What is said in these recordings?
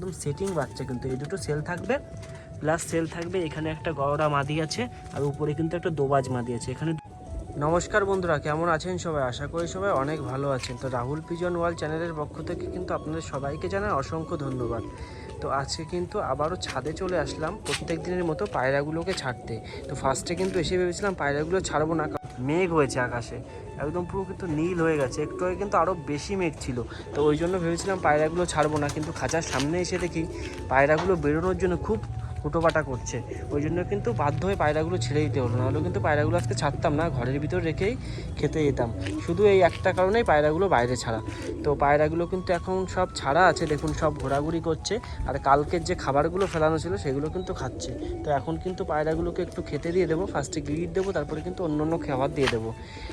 একদম সেটিং বাচ্চা, কিন্তু এই দুটো সেল থাকবে, প্লাস সেল থাকবে এখানে একটা গড়া মাদি আছে আর উপরে কিন্তু একটা দোবাজ মাদি আছে এখানে। নমস্কার বন্ধুরা, কেমন আছেন সবাই? আশা করি সবাই অনেক ভালো আছেন। তো রাহুল পিজন ওয়ার্ল্ড চ্যানেলের পক্ষ থেকে কিন্তু আপনাদের সবাইকে জানাই অসংখ্য ধন্যবাদ। তো আজকে কিন্তু আবারও ছাদে চলে আসলাম প্রত্যেক দিনের মতো পায়রাগুলোকে ছাড়তে। তো ফার্স্টে কিন্তু এসে ভেবেছিলাম পায়রাগুলো ছাড়বো না, মেঘ হয়েছে আকাশে একদম পুরো কিন্তু নীল হয়ে গেছে, একটু আগে কিন্তু আরও বেশি মেঘ ছিল। তো ওই জন্য ভেবেছিলাম পায়রাগুলো ছাড়বো না, কিন্তু খাঁচার সামনে এসে দেখি পায়রাগুলো বেরোনোর জন্য খুব হুটোপাটা করছে। ওই জন্য কিন্তু বাধ্য হয়ে পায়রাগুলো ছেড়ে দিতে হলো, নাহলে কিন্তু পায়রাগুলো আজকে ছাড়তাম না, ঘরের ভিতর রেখেই খেতে যেতাম। শুধু এই একটা কারণেই পায়রাগুলো বাইরে ছাড়া। তো পায়রাগুলো কিন্তু এখন সব ছাড়া আছে, দেখুন সব ঘোরাঘুরি করছে। আর কালকের যে খাবারগুলো ফেলানো ছিল সেগুলো কিন্তু খাচ্ছে। তো এখন কিন্তু পায়রাগুলোকে একটু খেতে দিয়ে দেবো, ফার্স্টে গ্রিড দেবো, তারপরে কিন্তু অন্য অন্য খাবার দিয়ে দেবো।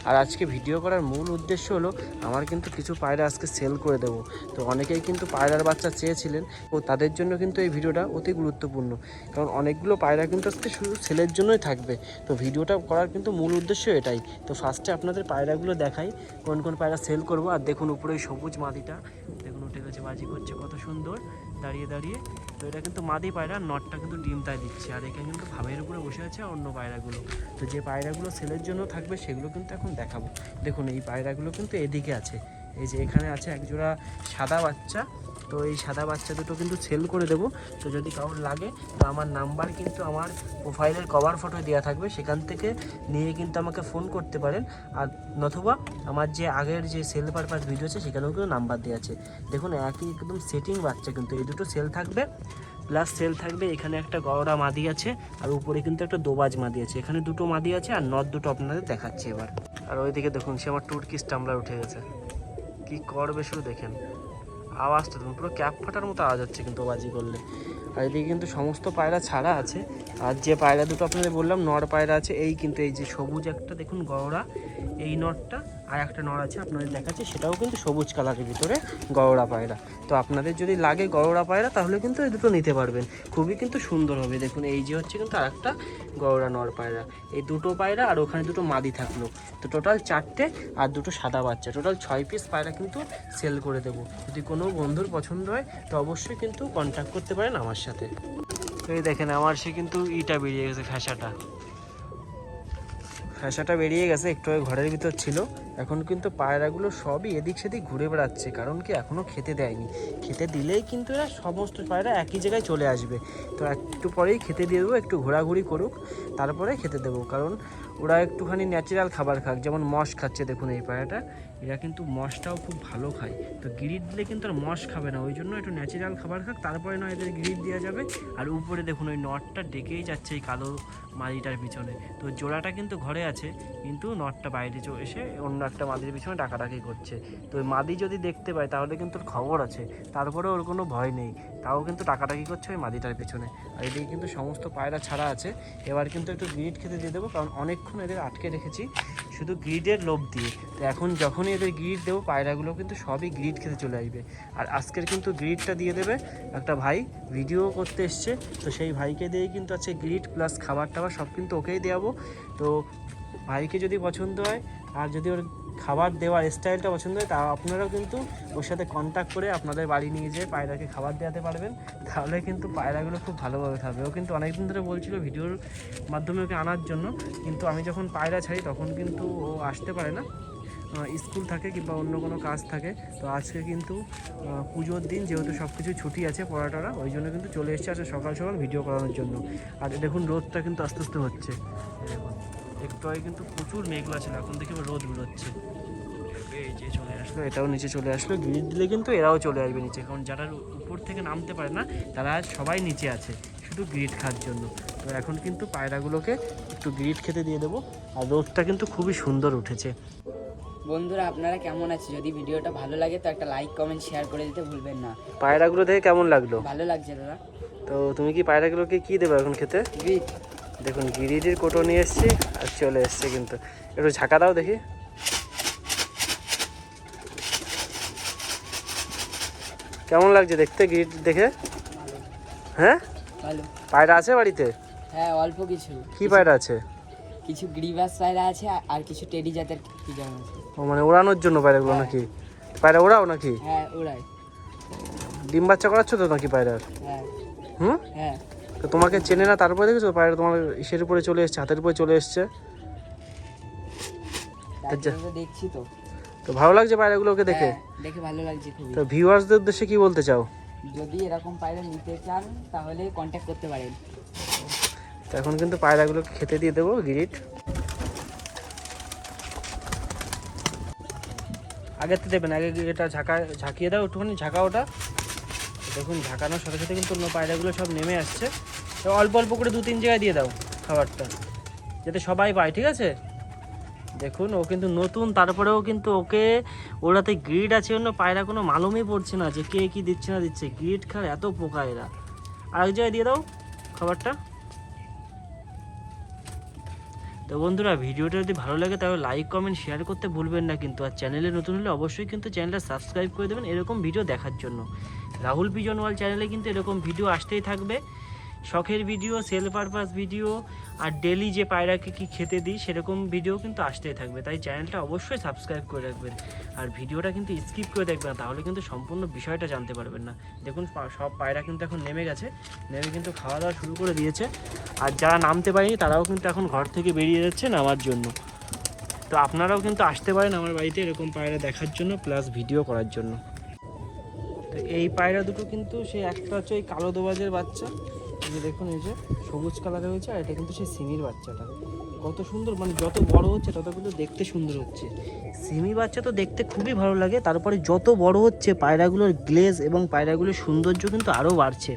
আর আজকে ভিডিও করার মূল উদ্দেশ্য হলো আমার কিন্তু কিছু পায়রা আজকে সেল করে দেবো। তো অনেকেই কিন্তু পায়রার বাচ্চা চেয়েছিলেন, ও তাদের জন্য কিন্তু এই ভিডিওটা অতি গুরুত্বপূর্ণ, কারণ অনেকগুলো পায়রা কিন্তু আজকে শুধু সেলের জন্যই থাকবে। তো ভিডিওটা করার কিন্তু মূল উদ্দেশ্য এটাই। তো ফার্স্টে আপনাদের পায়রাগুলো দেখাই কোন কোন পায়রা সেল করবো। আর দেখুন উপরে ওই সবুজ মাদিটা, দেখুন উঠে গেছে, বাজি করছে কত সুন্দর দাঁড়িয়ে দাঁড়িয়ে। তো এটা কিন্তু মাদি পায়রা, নটটা কিন্তু ডিম তাই দিচ্ছে। আর এখানে কিন্তু ভাবের উপরে বসে আছে অন্য পায়রাগুলো। তো যে পায়রাগুলো সেলের জন্য থাকবে সেগুলো কিন্তু এখন দেখাবো। দেখুন এই পায়রাগুলো কিন্তু এদিকে আছে, এই যে এখানে আছে একজোড়া সাদা বাচ্চা। তো এই সাদা বাচ্চা দুটো কিন্তু সেল করে দেবো। তো যদি কারোর লাগে তো আমার নাম্বার কিন্তু আমার প্রোফাইলের কভার ফটো দেওয়া থাকবে, সেখান থেকে নিয়ে কিন্তু আমাকে ফোন করতে পারেন। আর নতুবা আমার যে আগের যে সেল পারপাস ভিডিও আছে সেখানেও কিন্তু নাম্বার দেওয়া আছে। দেখুন একই একদম সেটিং বাচ্চা, কিন্তু এই দুটো সেল থাকবে, প্লাস সেল থাকবে এখানে একটা গড়া মাদি আছে আর উপরে কিন্তু একটা দোবাজ মাদি আছে। এখানে দুটো মাদি আছে আর নট দুটো আপনাদের দেখাচ্ছি এবার। আর ওইদিকে দেখুন সে আমার টুর্কিশ টামলার উঠে গেছে, কি করবে শুধু দেখেন আওয়াজটা, দেখুন পুরো ক্যাপ ফাটার মতো আওয়াজ হচ্ছে কিন্তু বাজি করলে। আর এদিকে কিন্তু সমস্ত পায়রা ছাড়া আছে। আর যে পায়রা দুটো আপনাদের বললাম নর পায়রা আছে, এই কিন্তু এই যে সবুজ একটা দেখুন গড়া, এই নরটা, আর একটা নর আছে আপনাদের দেখাচ্ছে, সেটাও কিন্তু সবুজ কালারের ভিতরে গড়া পায়রা। তো আপনাদের যদি লাগে গড়া পায়রা তাহলে কিন্তু এই দুটো নিতে পারবেন, খুবই কিন্তু সুন্দর হবে। দেখুন এই যে হচ্ছে কিন্তু আর একটা গড়া নর পায়রা, এই দুটো পায়রা আর ওখানে দুটো মাদি থাকলো। তো টোটাল 4টে আর দুটো সাদা বাচ্চা, টোটাল 6 পিস পায়রা কিন্তু সেল করে দেবো। যদি কোনো বন্ধুর পছন্দ হয় তো অবশ্যই কিন্তু কন্ট্যাক্ট করতে পারেন আমার সাথে। তো এই দেখেন আমার সে কিন্তু ইটা বেরিয়ে গেছে, ফ্যাসাটা বেরিয়ে গেছে, একটু ঘরের ভিতর ছিল। এখন কিন্তু পায়রাগুলো সবই এদিক সেদিক ঘুরে বেড়াচ্ছে, কারণ কি এখনও খেতে দেয়নি। খেতে দিলেই কিন্তু এরা সমস্ত পায়রা একই জায়গায় চলে আসবে। তো একটু পরেই খেতে দিয়ে দেবো, একটু ঘোরাঘুরি করুক, তারপরে খেতে দেবো। কারণ ওরা একটুখানি ন্যাচারাল খাবার খাক, যেমন মশ খাচ্ছে দেখুন এই পায়রাটা, এরা কিন্তু মশটাও খুব ভালো খায়। তো গিরিট দিলে কিন্তু আর মশ খাবে না, ওই জন্য একটু ন্যাচারাল খাবার খাক, তারপরে নয় এদের গিরিট দেওয়া যাবে। আর উপরে দেখুন ওই নটটা ডেকেই যাচ্ছে এই কালো মাদিটার পিছনে। তো জোড়াটা কিন্তু ঘরে আছে, কিন্তু নটটা বাইরে এসে অন্য একটা মাদির পিছনে ডাকাডাকি করছে। তো ওই মাদি যদি দেখতে পায় তাহলে কিন্তু ওর খবর আছে, তারপরে ওর কোনো ভয় নেই, তাও কিন্তু ডাকাডাকি করছে ওই মাদিটার পিছনে। আর এদিকে কিন্তু সমস্ত পায়রা ছাড়া আছে। এবার কিন্তু একটু গ্রিড খেতে দিয়ে দেবো, কারণ অনেকক্ষণ এদের আটকে রেখেছি শুধু গ্রিডের লোভ দিয়ে। তো এখন যখনই এদের গ্রিড দেবো পায়রাগুলো কিন্তু সবই গ্রিড খেতে চলে আসবে। আর আজকের কিন্তু গ্রিডটা দিয়ে দেবে একটা ভাই, ভিডিও করতে এসছে। তো সেই ভাইকে দিয়েই কিন্তু আছে গ্রিড প্লাস খাবার টাবার সব কিন্তু ওকেই দেওয়াবো। তো ভাইকে যদি পছন্দ হয় আর যদি ওর খাবার দেওয়ার স্টাইলটা পছন্দ হয় তা আপনারাও কিন্তু ওর সাথে কন্ট্যাক্ট করে আপনাদের বাড়ি নিয়ে যেয়ে পায়রাকে খাবার দেওয়াতে পারবেন, তাহলে কিন্তু পায়রাগুলো খুব ভালোভাবে থাকবে। ও কিন্তু অনেকদিন ধরে বলছিল ভিডিওর মাধ্যমে ওকে আনার জন্য, কিন্তু আমি যখন পায়রা ছাড়ি তখন কিন্তু ও আসতে পারে না, স্কুল থাকে কিংবা অন্য কোনো কাজ থাকে। তো আজকে কিন্তু পুজোর দিন যেহেতু সব কিছু ছুটি আছে পড়াটা, ওই জন্য কিন্তু চলে এসেছে আজকে সকাল সকাল ভিডিও করানোর জন্য। আর দেখুন রোদটা কিন্তু আস্তে আস্তে হচ্ছে, দেখুন একটু আগে কিন্তু প্রচুর মেঘলা ছিল, এখন দেখে রোদ বেরোচ্ছে। এই যে চলে আসলো, এটাও নিচে চলে আসলো। গ্রিড দিলে কিন্তু এরাও চলে আসবে নিচে, কারণ যারা উপর থেকে নামতে পারে না তারা সবাই নিচে আছে শুধু গ্রিড খাওয়ার জন্য। তো এখন কিন্তু পায়রাগুলোকে একটু গ্রিড খেতে দিয়ে দেবো। আর রোদটা কিন্তু খুবই সুন্দর উঠেছে। বন্ধুরা আপনারা কেমন আছে? যদি ভিডিওটা ভালো লাগে তো একটা লাইক কমেন্ট শেয়ার করে দিতে ভুলবেন না। পায়রাগুলো দেখে কেমন লাগলো? ভালো লাগছে দাদা। তো তুমি কি পায়রাগুলোকে কি দেবে এখন খেতে? গ্রিট। দেখুন গিরিটির কোটো নিয়ে এসেছি আর চলে এসছে, কিন্তু একটু ঝাঁকা দাও দেখি। কেমন লাগছে দেখতে গিরিট দেখে? হ্যাঁ ভালো। পায়রা আছে বাড়িতে? হ্যাঁ অল্প কিছু। কি পায়রা আছে? কিছু গ্রিবাস পায়রা আছে আর কিছু টেডি জাতের পিজন আছে। ও মানে ওড়ানোর জন্য পায়রাগুলো নাকি? পায়রা ওড়াও নাকি? হ্যাঁ ওরাই। ডিম বাচ্চা করাচ্ছ তো নাকি পায়রার? হ্যাঁ হুম, হ্যাঁ। তো তোমাকে চেনে না তারপরে দেখেছো পায়রা তোমার ইসের উপরে চলে এসছে, হাতের উপরে চলে এসছে। তার জন্য তো দেখছি তো। তো ভালো লাগছে পায়রাগুলোকে দেখে? হ্যাঁ, দেখে ভালো লাগছে খুবই। তো ভিউয়ার্সদের উদ্দেশ্যে কি বলতে চাও? যদি এরকম পায়রা নিতে চান তাহলে কন্ট্যাক্ট করতে পারেন। তো এখন কিন্তু পায়রাগুলোকে খেতে দিয়ে দেবো গিরিট। আগে তো দেবেন, আগে এটা ঝাঁকিয়ে দাও একটুখানি, ঝাঁকা ওটা। দেখুন ঝাঁকানোর সাথে সাথে কিন্তু অন্য পায়রাগুলো সব নেমে আসছে। তো অল্প অল্প করে 2-3 জায়গায় দিয়ে দাও খাবারটা, যাতে সবাই পায়, ঠিক আছে? দেখুন ও কিন্তু নতুন, তারপরেও কিন্তু ওরাতে গ্রিড আছে, অন্য পায়রা কোনো মালুমই পড়ছে না যে কে কী দিচ্ছে না দিচ্ছে। গ্রিড খায় এত পোকা এরা। আরেক জায়গায় দিয়ে দাও খাবারটা। তো বন্ধুরা, ভিডিওটা যদি ভালো লাগে তাহলে লাইক কমেন্ট শেয়ার করতে ভুলবেন না কিন্তু। আর চ্যানেলে নতুন হলে অবশ্যই কিন্তু চ্যানেলটা সাবস্ক্রাইব করে দেবেন এরকম ভিডিও দেখার জন্য। রাহুল পিজন ওয়ার্ল্ড চ্যানেলে কিন্তু এরকম ভিডিও আসতেই থাকবে, শখের ভিডিও, সেল পারপাস ভিডিও, আর ডেলি যে পায়রাকে কি খেতে দিই সেরকম ভিডিও কিন্তু আসতেই থাকবে। তাই চ্যানেলটা অবশ্যই সাবস্ক্রাইব করে রাখবেন, আর ভিডিওটা কিন্তু স্কিপ করে দেখবেন না, তাহলে কিন্তু সম্পূর্ণ বিষয়টা জানতে পারবেন না। দেখুন সব পায়রা কিন্তু এখন নেমে গেছে, নেমে কিন্তু খাওয়া দাওয়া শুরু করে দিয়েছে। আর যারা নামতে পারেনি তারাও কিন্তু এখন ঘর থেকে বেরিয়ে যাচ্ছে নামার জন্য। তো আপনারাও কিন্তু আসতে পারেন আমার বাড়িতে এরকম পায়রা দেখার জন্য, প্লাস ভিডিও করার জন্য। তো এই পায়রা দুটো কিন্তু সেই একটা হচ্ছে এই কালো দোবাজের বাচ্চা, এই যে দেখুন এই যে সবুজ কালারের হয়েছে, আর এটা কিন্তু সেই সিমির বাচ্চাটা। কত সুন্দর, মানে যত বড় হচ্ছে তত কিন্তু দেখতে সুন্দর হচ্ছে। সিমি বাচ্চা তো দেখতে খুবই ভালো লাগে, তারপরে যত বড় হচ্ছে পায়রাগুলোর গ্লেজ এবং পায়রাগুলোর সৌন্দর্য কিন্তু আরও বাড়ছে।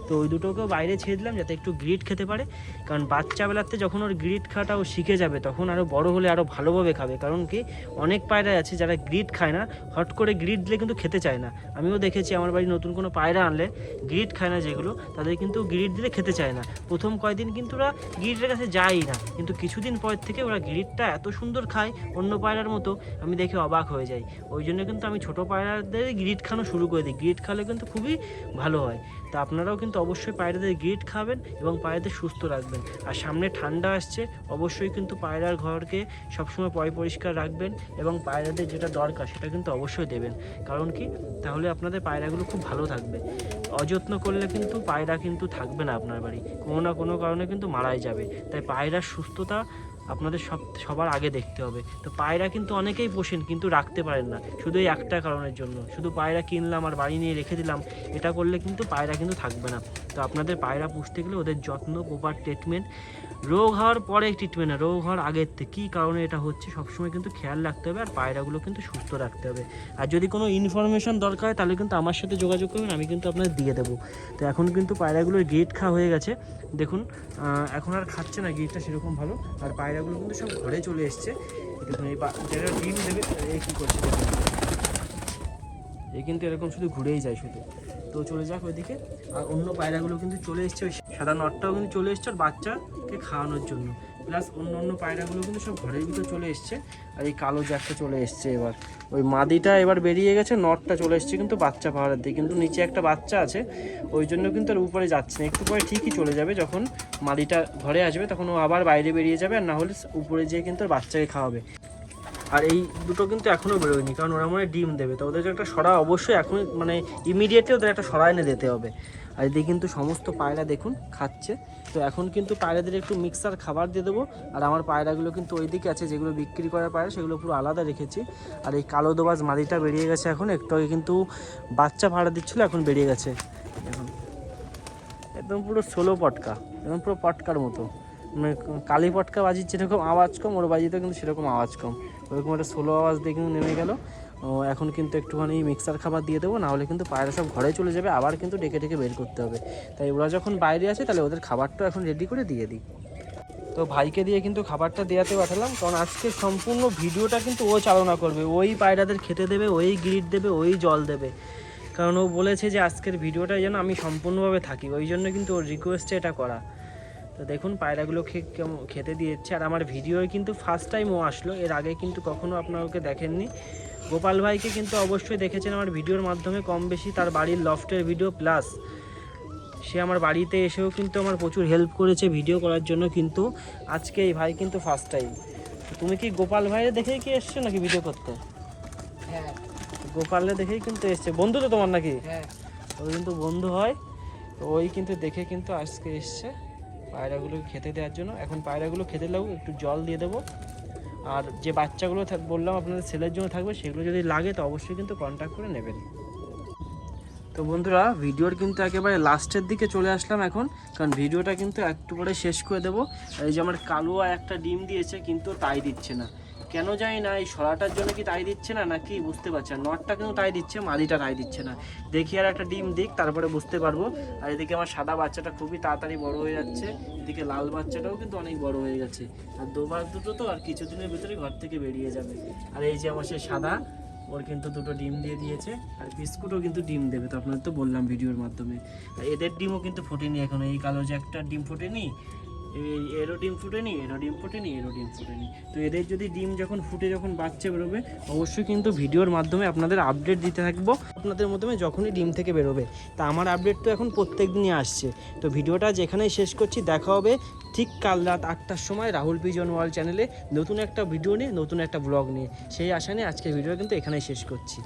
তো ওই দুটোকেও বাইরে ছেড়ে দিলাম যাতে একটু গ্রিড খেতে পারে, কারণ বাচ্চাবেলাতে যখন ওর গ্রিড খাওয়াটা ও শিখে যাবে তখন আরও বড় হলে আরও ভালোভাবে খাবে। কারণ কি, অনেক পায়রা আছে যারা গ্রিড খায় না, হট করে গ্রিড দিলে কিন্তু খেতে চায় না। আমিও দেখেছি আমার বাড়ি নতুন কোনো পায়রা আনলে গ্রিড খায় না যেগুলো, তাদের কিন্তু গ্রিড দিলে খেতে চায় না। প্রথম কয়েকদিন কিন্তু ওরা গ্রিডের কাছে যায়ই না, কিন্তু কিছুদিন পর থেকে ওরা গ্রিডটা এত সুন্দর খায় অন্য পায়রার মতো, আমি দেখে অবাক হয়ে যাই। ওই জন্য কিন্তু আমি ছোটো পায়রাদের গ্রিড খাওয়ানো শুরু করে দিই। গ্রিড খাওয়ালে কিন্তু খুবই ভালো হয়। তো আপনারাও কিন্তু অবশ্যই পায়রাদের গ্রিড খাবেন এবং পায়রাদের সুস্থ রাখবেন। আর সামনে ঠান্ডা আসছে, অবশ্যই কিন্তু পায়রার ঘরকে সবসময় পরিষ্কার রাখবেন এবং পায়রাদের যেটা দরকার সেটা কিন্তু অবশ্যই দেবেন। কারণ কি, তাহলে আপনাদের পায়রাগুলো খুব ভালো থাকবে। অযত্ন করলে কিন্তু পায়রা কিন্তু থাকবে না আপনার বাড়ি, কোনো না কোনো কারণে কিন্তু মারাই যাবে। তাই পায়রার সুস্থতা আপনাদের সবার আগে দেখতে হবে। তো পায়রা কিন্তু অনেকেই পোষেন কিন্তু রাখতে পারেন না, শুধু এই একটা কারণের জন্য। শুধু পায়রা কিনলাম আর বাড়ি নিয়ে রেখে দিলাম, এটা করলে কিন্তু পায়রা কিন্তু থাকবে না। তো আপনাদের পায়রা পুষতে গেলে ওদের যত্ন, প্রপার ট্রিটমেন্ট, রোগ হওয়ার পরে ট্রিটমেন্ট না, রোগ হওয়ার আগের থেকে কী কারণে এটা হচ্ছে সবসময় কিন্তু খেয়াল রাখতে হবে, আর পায়রাগুলো কিন্তু সুস্থ রাখতে হবে। আর যদি কোনো ইনফরমেশন দরকার হয় তাহলে কিন্তু আমার সাথে যোগাযোগ করবেন, আমি কিন্তু আপনাদের দিয়ে দেবো। তো এখন কিন্তু পায়রাগুলোর গেট খাওয়া হয়ে গেছে, দেখুন এখন আর খাচ্ছে না গেটটা সেরকম ভালো। আর পায়রাগুলো কিন্তু সব ঘরে চলে এসছে। দেখুন এই যেটা ডিম দেবে এই কী করছে দেখুন, এই কিন্তু এরকম শুধু ঘুরেই যায় শুধু। তো চলে যাক ওইদিকে। আর অন্য পায়রাগুলো কিন্তু চলে এসছে, ওই সাদা নটটাও কিন্তু চলে এসছে ওর বাচ্চাকে খাওয়ানোর জন্য। প্লাস অন্য পায়রাগুলো কিন্তু সব ঘরের ভিতরে চলে এসছে। আর এই কালো জ্যাকটা চলে এসছে এবার, ওই মাদিটা এবার বেরিয়ে গেছে, নটটা চলে এসছে কিন্তু বাচ্চা পাহাড়ের দিকে। কিন্তু নিচে একটা বাচ্চা আছে, ওই জন্য কিন্তু আর উপরে যাচ্ছে না। একটু পরে ঠিকই চলে যাবে, যখন মাদিটা ঘরে আসবে তখন ও আবার বাইরে বেরিয়ে যাবে, আর না হলে উপরে যেয়ে কিন্তু আর বাচ্চাকে খাওয়াবে। আর এই দুটো কিন্তু এখনও বেরোয়নি, কারণ ওরা মনে ডিম দেবে। তো ওদের একটা সরা অবশ্যই এখন, মানে ইমিডিয়েটলি ওদের একটা সরা এনে দিতে হবে। আর এদিকে কিন্তু সমস্ত পায়রা দেখুন খাচ্ছে। তো এখন কিন্তু পায়রাদের একটু মিক্সার খাবার দিয়ে দেবো। আর আমার পায়রাগুলো কিন্তু ওই দিকে আছে, যেগুলো বিক্রি করার পায়রা সেগুলো পুরো আলাদা রেখেছি। আর এই কালো দোবাজ মাদিটা বেরিয়ে গেছে এখন, একটু আগে কিন্তু বাচ্চা ভাড়া দিচ্ছিলো, এখন বেরিয়ে গেছে। এখন একদম পুরো সোলো পটকা, একদম পুরো পটকার মতো, মানে কালী পটকা বাজির যেরকম আওয়াজ কম, ওর বাজিতে কিন্তু সেরকম আওয়াজ কম। ওরকম একটা সোলো আওয়াজ দিয়ে কিন্তু নেমে গেল। এখন কিন্তু একটুখানি মিক্সার খাবার দিয়ে দেবো, নাহলে কিন্তু পায়রা সব ঘরে চলে যাবে, আবার কিন্তু ডেকে বের করতে হবে। তাই ওরা যখন বাইরে আছে তাহলে ওদের খাবারটা এখন রেডি করে দিয়ে দিই। তো ভাইকে দিয়ে কিন্তু খাবারটা দেওয়াতে পাঠালাম, কারণ আজকে সম্পূর্ণ ভিডিওটা কিন্তু ও চালনা করবে, ওই পায়রাদের খেতে দেবে, ওই গ্রিড দেবে, ওই জল দেবে। কারণ ও বলেছে যে আজকের ভিডিওটা যেন আমি সম্পূর্ণভাবে থাকি, ওই জন্য কিন্তু ওর রিকোয়েস্টে এটা করা। তো দেখুন পায়রাগুলো খেতে দিয়েছে। আর আমার ভিডিওয় কিন্তু ফার্স্ট টাইম ও আসলো, এর আগে কিন্তু কখনো আপনারা ওকে দেখেননি। গোপাল ভাইকে কিন্তু অবশ্যই দেখেছেন আমার ভিডিওর মাধ্যমে কম বেশি, তার বাড়ির লফটের ভিডিও, প্লাস সে আমার বাড়িতে এসেও কিন্তু আমার প্রচুর হেল্প করেছে ভিডিও করার জন্য। কিন্তু আজকে এই ভাই কিন্তু ফার্স্ট টাইম। তুমি কি গোপাল ভাইয়ের দেখেই কি এসছো নাকি ভিডিও করতে? হ্যাঁ, গোপালের দেখেই কিন্তু এসছে। বন্ধু তো তোমার নাকি? হ্যাঁ। ও কিন্তু বন্ধু হয়। তো ওই কিন্তু দেখে কিন্তু আজকে এসছে পায়রাগুলোকে খেতে দেওয়ার জন্য। এখন পায়রাগুলো খেতে লাগুক, একটু জল দিয়ে দেবো। আর যে বাচ্চাগুলো বললাম আপনাদের সেলের জন্য থাকবে, সেগুলো যদি লাগে তো অবশ্যই কিন্তু কন্ট্যাক্ট করে নেবেন। তো বন্ধুরা ভিডিওর কিন্তু একেবারে লাস্টের দিকে চলে আসলাম এখন, কারণ ভিডিওটা কিন্তু একটু পরে শেষ করে দেবো। আর এই যে আমার কালুয়া একটা ডিম দিয়েছে, কিন্তু তাই দিচ্ছে না কেন জানি না। এই সরাটার জন্য কি তাই দিচ্ছে না নাকি বুঝতে পারছি না। নটটা কিন্তু তাই দিচ্ছে, মাদিটা তাই দিচ্ছে না। দেখি আর একটা ডিম দিক, তারপরে বুঝতে পারবো। আর এদিকে আমার সাদা বাচ্চাটা খুবই তাড়াতাড়ি বড় হয়ে যাচ্ছে, এদিকে লাল বাচ্চাটাও কিন্তু অনেক বড় হয়ে গেছে। আর দোবার দুটো তো আর কিছুদিনের ভিতরে ঘর থেকে বেরিয়ে যাবে। আর এই যে আমার সেই সাদা, ওর কিন্তু দুটো ডিম দিয়ে দিয়েছে, আর বিস্কুটও কিন্তু ডিম দেবে, তো আপনাদের তো বললাম ভিডিওর মাধ্যমে। আর এদের ডিমও কিন্তু ফোটেনি এখন, এই কালো যে একটা ডিম ফোটেনি, এরও ডিম ফুটেনি, এরও ডিম ফুটেনি, এরও ডিম ফুটেনি। তো এদের যদি ডিম যখন ফুটে যখন বাচ্চা বেরোবে, অবশ্যই কিন্তু ভিডিওর মাধ্যমে আপনাদের আপডেট দিতে থাকবো আপনাদের মাধ্যমে, যখনই ডিম থেকে বেরোবে। তা আমার আপডেট তো এখন প্রত্যেক দিনই আসছে। তো ভিডিওটা যেখানেই শেষ করছি, দেখা হবে ঠিক কাল রাত 8টার সময় রাহুল পিজন ওয়ার্ল্ড চ্যানেলে নতুন একটা ভিডিও নিয়ে, নতুন একটা ব্লগ নিয়ে। সেই আশা নিয়ে আজকের ভিডিও কিন্তু এখানেই শেষ করছি।